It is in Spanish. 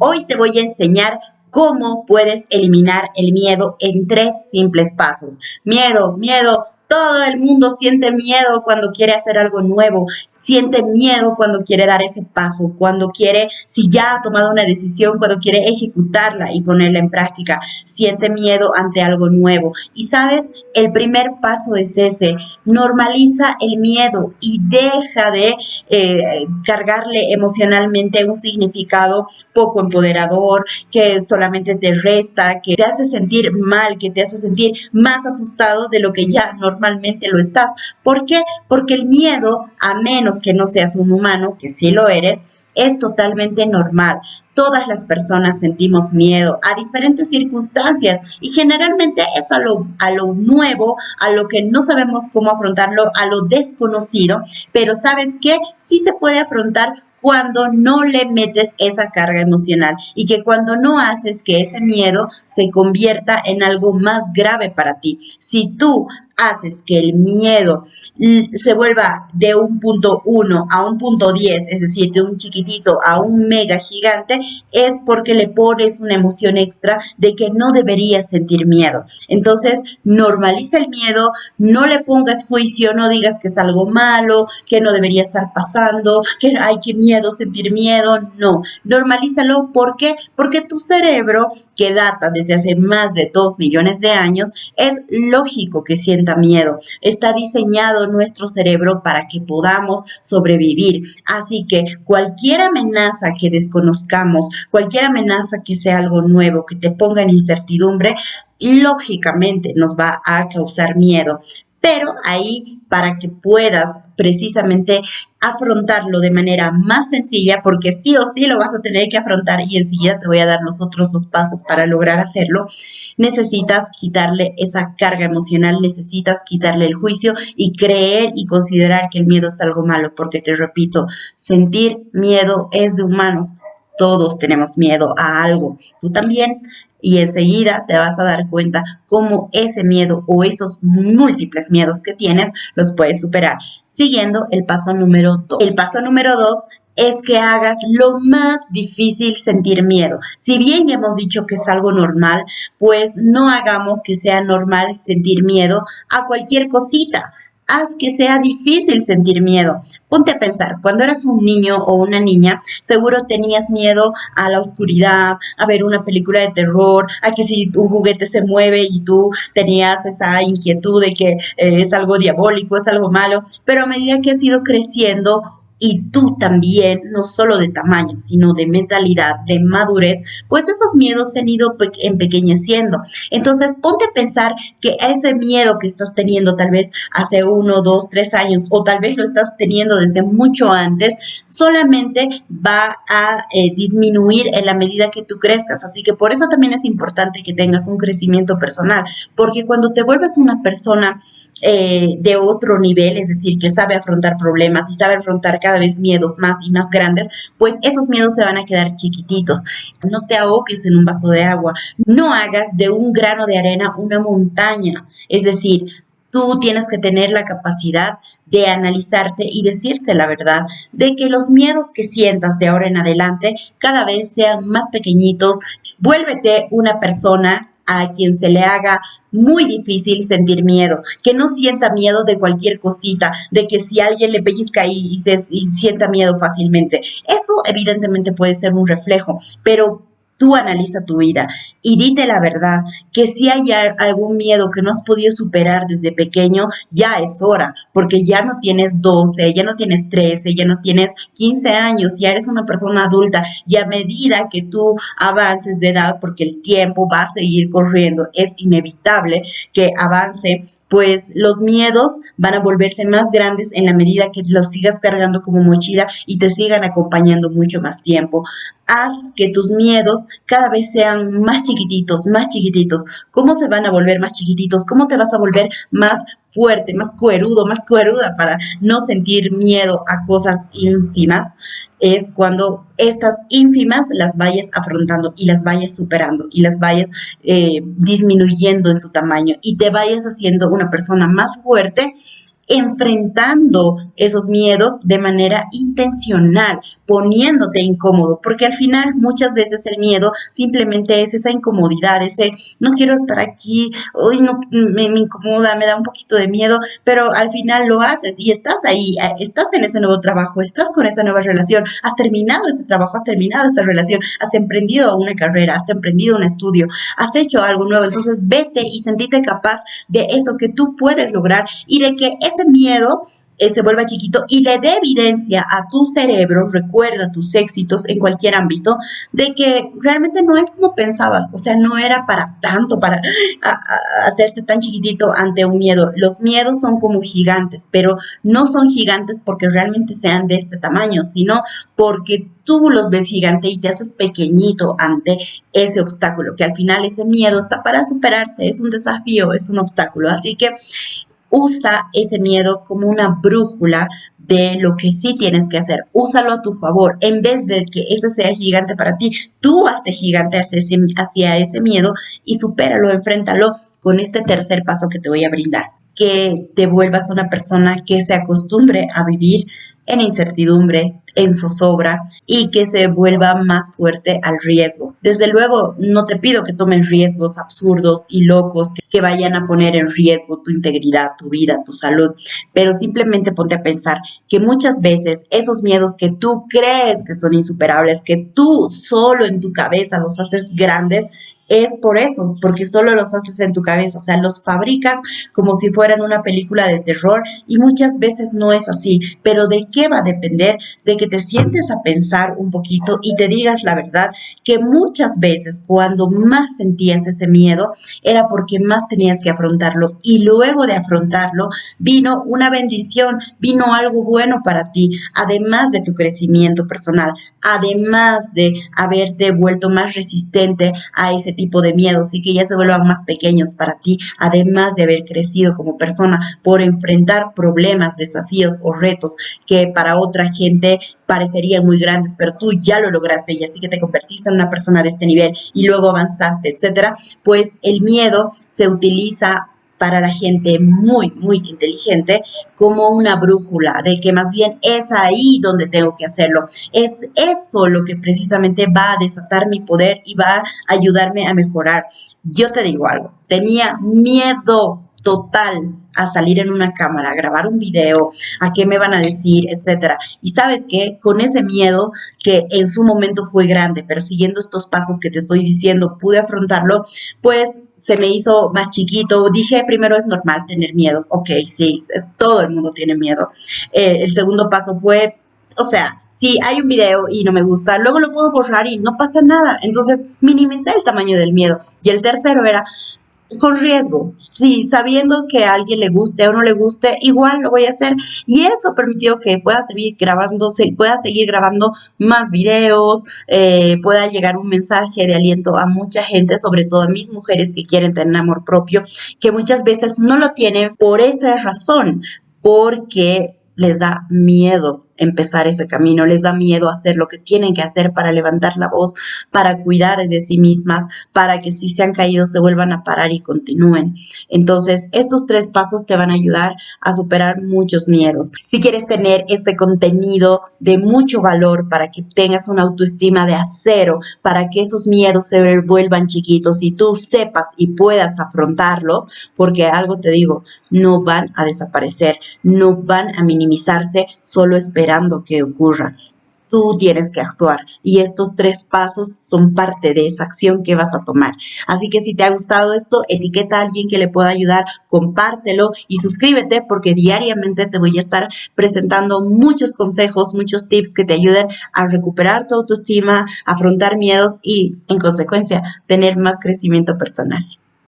Hoy te voy a enseñar cómo puedes eliminar el miedo en 3 simples pasos. Miedo, miedo. Todo el mundo siente miedo cuando quiere hacer algo nuevo, siente miedo cuando quiere dar ese paso, cuando quiere, si ya ha tomado una decisión, cuando quiere ejecutarla y ponerla en práctica, siente miedo ante algo nuevo. Y sabes, el primer paso es ese, normaliza el miedo y deja de cargarle emocionalmente un significado poco empoderador, que solamente te resta, que te hace sentir mal, que te hace sentir más asustado de lo que ya normalmente lo estás. ¿Por qué? Porque el miedo, a menos que no seas un humano, que sí lo eres, es totalmente normal. Todas las personas sentimos miedo a diferentes circunstancias y generalmente es a lo nuevo, a lo que no sabemos cómo afrontarlo, a lo desconocido, pero ¿sabes qué? Sí se puede afrontar cuando no le metes esa carga emocional y que cuando no haces que ese miedo se convierta en algo más grave para ti. Si tú haces que el miedo se vuelva de un punto 1 a un punto 10, es decir, de un chiquitito a un mega gigante, es porque le pones una emoción extra de que no deberías sentir miedo. Entonces, normaliza el miedo, no le pongas juicio, no digas que es algo malo, que no debería estar pasando, que hay que miedo, sentir miedo, no. Normalízalo, ¿por qué? Porque tu cerebro, que data desde hace más de 2 millones de años, es lógico que sienta miedo. Está diseñado nuestro cerebro para que podamos sobrevivir. Así que cualquier amenaza que desconozcamos, cualquier amenaza que sea algo nuevo, que te ponga en incertidumbre, lógicamente nos va a causar miedo. Pero ahí, para que puedas precisamente afrontarlo de manera más sencilla, porque sí o sí lo vas a tener que afrontar y enseguida te voy a dar los otros 2 pasos para lograr hacerlo, necesitas quitarle esa carga emocional, necesitas quitarle el juicio y creer y considerar que el miedo es algo malo, porque te repito, sentir miedo es de humanos. Todos tenemos miedo a algo. Tú también. Y enseguida te vas a dar cuenta cómo ese miedo o esos múltiples miedos que tienes los puedes superar. Siguiendo el paso número 2. El paso número 2 es que hagas lo más difícil sentir miedo. Si bien ya hemos dicho que es algo normal, pues no hagamos que sea normal sentir miedo a cualquier cosita. Haz que sea difícil sentir miedo. Ponte a pensar, cuando eras un niño o una niña, seguro tenías miedo a la oscuridad, a ver una película de terror, a que si un juguete se mueve y tú tenías esa inquietud de que es algo diabólico, es algo malo, pero a medida que has ido creciendo, y tú también, no solo de tamaño, sino de mentalidad, de madurez, pues esos miedos se han ido empequeñeciendo. Entonces, ponte a pensar que ese miedo que estás teniendo tal vez hace 1, 2, 3 años, o tal vez lo estás teniendo desde mucho antes, solamente va a disminuir en la medida que tú crezcas. Así que por eso también es importante que tengas un crecimiento personal, porque cuando te vuelves una persona de otro nivel, es decir, que sabe afrontar problemas y sabe afrontar cada vez miedos más y más grandes, pues esos miedos se van a quedar chiquititos. No te ahogues en un vaso de agua, no hagas de un grano de arena una montaña, es decir, tú tienes que tener la capacidad de analizarte y decirte la verdad, de que los miedos que sientas de ahora en adelante cada vez sean más pequeñitos. Vuélvete una persona a quien se le haga muy difícil sentir miedo, que no sienta miedo de cualquier cosita, de que si alguien le pellizca y sienta miedo fácilmente. Eso evidentemente puede ser un reflejo, pero tú analiza tu vida y dite la verdad, que si hay algún miedo que no has podido superar desde pequeño, ya es hora, porque ya no tienes 12, ya no tienes 13, ya no tienes 15 años, ya eres una persona adulta y a medida que tú avances de edad, porque el tiempo va a seguir corriendo, es inevitable que avance, pues los miedos van a volverse más grandes en la medida que los sigas cargando como mochila y te sigan acompañando mucho más tiempo. Haz que tus miedos cada vez sean más chiquititos, más chiquititos. ¿Cómo se van a volver más chiquititos? ¿Cómo te vas a volver más fuerte, más cuerudo, más cueruda para no sentir miedo a cosas ínfimas? Es cuando estas ínfimas las vayas afrontando y las vayas superando y las vayas disminuyendo en su tamaño y te vayas haciendo una persona más fuerte enfrentando esos miedos de manera intencional, poniéndote incómodo, porque al final muchas veces el miedo simplemente es esa incomodidad, ese no quiero estar aquí, hoy no me incomoda, me da un poquito de miedo, pero al final lo haces y estás ahí, estás en ese nuevo trabajo, estás con esa nueva relación, has terminado ese trabajo, has terminado esa relación, has emprendido una carrera, has emprendido un estudio, has hecho algo nuevo, entonces vete y sentite capaz de eso que tú puedes lograr y de que ese miedo se vuelva chiquito y le dé evidencia a tu cerebro, recuerda tus éxitos en cualquier ámbito, de que realmente no es como pensabas, o sea, no era para tanto, para hacerse tan chiquitito ante un miedo. Los miedos son como gigantes, pero no son gigantes porque realmente sean de este tamaño, sino porque tú los ves gigante y te haces pequeñito ante ese obstáculo, que al final ese miedo está para superarse, es un desafío, es un obstáculo. Así que usa ese miedo como una brújula de lo que sí tienes que hacer. Úsalo a tu favor. En vez de que ese sea gigante para ti, tú hazte gigante hacia ese miedo y supéralo, enfréntalo con este tercer paso que te voy a brindar. Que te vuelvas una persona que se acostumbre a vivir en incertidumbre, en zozobra y que se vuelva más fuerte al riesgo. Desde luego, no te pido que tomes riesgos absurdos y locos que vayan a poner en riesgo tu integridad, tu vida, tu salud, pero simplemente ponte a pensar que muchas veces esos miedos que tú crees que son insuperables, que tú solo en tu cabeza los haces grandes, es por eso, porque solo los haces en tu cabeza, o sea, los fabricas como si fueran una película de terror y muchas veces no es así, pero ¿de qué va a depender? De que te sientes a pensar un poquito y te digas la verdad, que muchas veces cuando más sentías ese miedo era porque más tenías que afrontarlo y luego de afrontarlo vino una bendición, vino algo bueno para ti, además de tu crecimiento personal, además de haberte vuelto más resistente a ese tipo de miedos y que ya se vuelvan más pequeños para ti, además de haber crecido como persona por enfrentar problemas, desafíos o retos que para otra gente parecerían muy grandes, pero tú ya lo lograste y así que te convertiste en una persona de este nivel y luego avanzaste, etcétera, pues el miedo se utiliza para la gente muy, muy inteligente como una brújula de que más bien es ahí donde tengo que hacerlo. Es eso lo que precisamente va a desatar mi poder y va a ayudarme a mejorar. Yo te digo algo, tenía miedo total a salir en una cámara, a grabar un video, a qué me van a decir, etcétera. Y sabes qué, con ese miedo que en su momento fue grande, pero siguiendo estos pasos que te estoy diciendo, pude afrontarlo, pues se me hizo más chiquito. Dije, primero es normal tener miedo. Ok, sí, todo el mundo tiene miedo. El segundo paso fue, o sea, si hay un video y no me gusta, luego lo puedo borrar y no pasa nada. Entonces, minimicé el tamaño del miedo. Y el tercero era, con riesgo, sí, sabiendo que a alguien le guste o no le guste, igual lo voy a hacer. Y eso permitió que pueda seguir grabando más videos, pueda llegar un mensaje de aliento a mucha gente, sobre todo a mis mujeres que quieren tener amor propio, que muchas veces no lo tienen por esa razón, porque les da miedo empezar ese camino, les da miedo hacer lo que tienen que hacer para levantar la voz, para cuidar de sí mismas, para que si se han caído se vuelvan a parar y continúen. Entonces, estos 3 pasos te van a ayudar a superar muchos miedos. Si quieres tener este contenido de mucho valor para que tengas una autoestima de acero, para que esos miedos se vuelvan chiquitos y tú sepas y puedas afrontarlos, porque algo te digo, no van a desaparecer, no van a minimizarse, solo esperando que ocurra. Tú tienes que actuar y estos 3 pasos son parte de esa acción que vas a tomar. Así que si te ha gustado esto, etiqueta a alguien que le pueda ayudar, compártelo y suscríbete porque diariamente te voy a estar presentando muchos consejos, muchos tips que te ayuden a recuperar tu autoestima, afrontar miedos y, en consecuencia, tener más crecimiento personal.